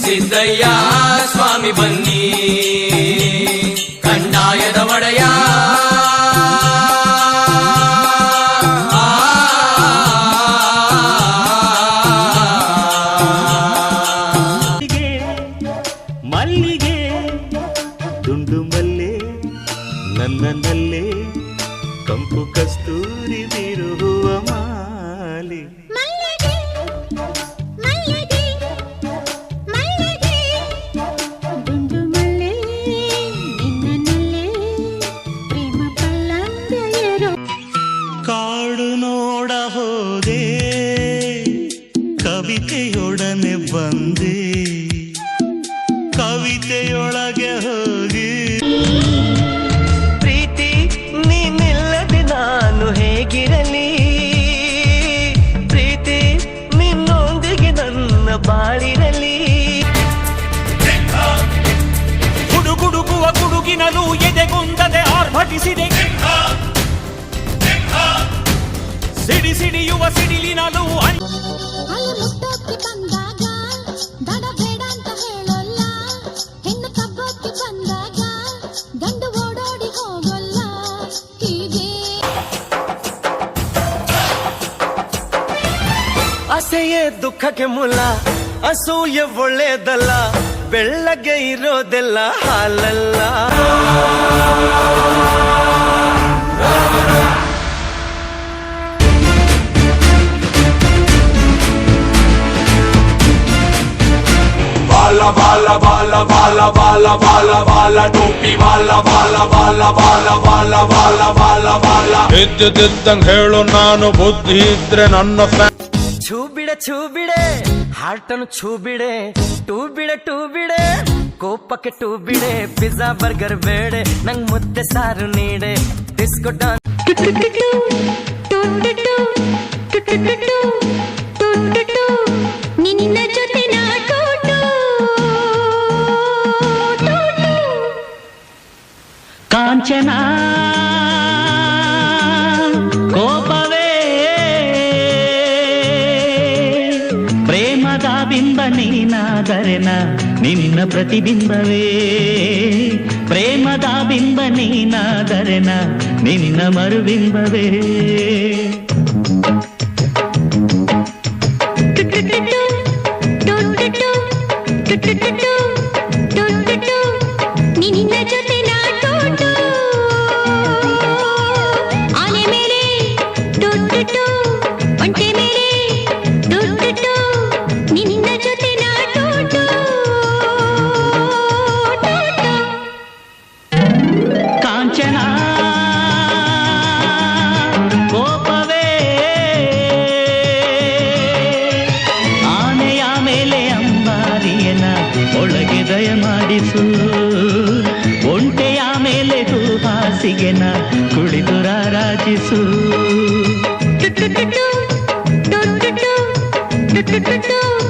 ಸಿದ್ದಯ್ಯ ಸ್ವಾಮಿ ಬನ್ನಿ ಕಂದಾಯದ ಒಡೆಯ ಮಲ್ಲಿಗೆ ದುಂಡು ಮಲ್ಲೆ ನನ್ನಲ್ಲೇ ಕಂಪು ಕಸ್ತೂರಿ ಬೀರುವ ಮಾಲೆ ಕಾಡು ನೋಡ ಹೋದೆ ಕವಿತೆಯೊಡನೆ ಬಂದೆ ಕವಿತೆಯೊಳಗೆ ಹೋಗಿ ಪ್ರೀತಿ ನೀನಿಲ್ಲದೆ ನಾನು ಹೇಗಿರಲಿ ಪ್ರೀತಿ ನಿನ್ನೊಂದಿಗೆ ನನ್ನ ಬಾಳಿರಲಿ ಗುಡುಗುಡುಗುವ ಗುಡುಗಿನಲು ಎದೆಗುಂದದೆ ಆರ್ಭಟಿಸಿದೆ ಸಿಡಿ ಸಿಡಿಯುವ ಸಿಡಿಲಿನಲು ಆಸೆಯೇ ದುಃಖಕ್ಕೆ ಮೂಲ ಅಸೂಯೆ ಒಳ್ಳೆಯದಲ್ಲ ಬೆಳ್ಳಗೆ ಇರೋದೆಲ್ಲ ಹಾಲಲ್ಲ ಬಾಲ ಬಾಲ ಬಾಲ ಬಾಲ ಬಾಲ ಬಾಲ ಟೋಪಿ ಬಾಲ ಬಾಲ ಬಾಲ ಬಾಲ ಬಾಲ ಬಾಲ ಬಾಲ ಬಾಲ ಇದ್ದಿದ್ದಂಗ್ ಹೇಳು ನಾನು ಬುದ್ಧಿ ಇದ್ರೆ ನನ್ನ ಛೂ ಬಿಡೆ ಹಾರ್ಟನ್ನು ಛೂ ಬಿಡೆ ಟೂ ಬಿಡೆ ಕೋಪಕ್ಕೆ ಟೂ ಬಿಡೆ ಪಿಜ್ಜಾ ಬರ್ಗರ್ ಬೇಡೆ ನಂಗ್ ಮುದ್ದೆ ಸಾರು ನೀಡೆ ಡಿಸ್ಕೋ ಡಾನ್ಸ್ ನಿನ್ನ ಜೊತೆ ಕಾಂಚನ ಕೋಪವೇ ಪ್ರೇಮದ ಬಿಂಬ ನೀನಾದರೆನ ನಿನ್ನ ಪ್ರತಿಬಿಂಬವೇ ಪ್ರೇಮದ ಬಿಂಬ ನೀನಾದರೆನ ನಿನ್ನ ಮರುಬಿಂಬವೇ ನಿನ್ನ ಜೊತೆ ಆನೆ ಮೇಲೆ ಒಂಟೆ ಮೇಲೆ ನಿನ್ನ ಜೊತೆ ಕಾಂಚನ ಕೋಪವೇ ಆನೆಯ ಮೇಲೆ ಅಂಬಾರಿಯನ ಒಳಗೆ ದಯ ಮಾಡಿಸು ಒಂಟೆಯ ಮೇಲೆ ಹಾಸಿಗೆನ ಕುಳಿತು ರಾರಾಜಿಸು ಟು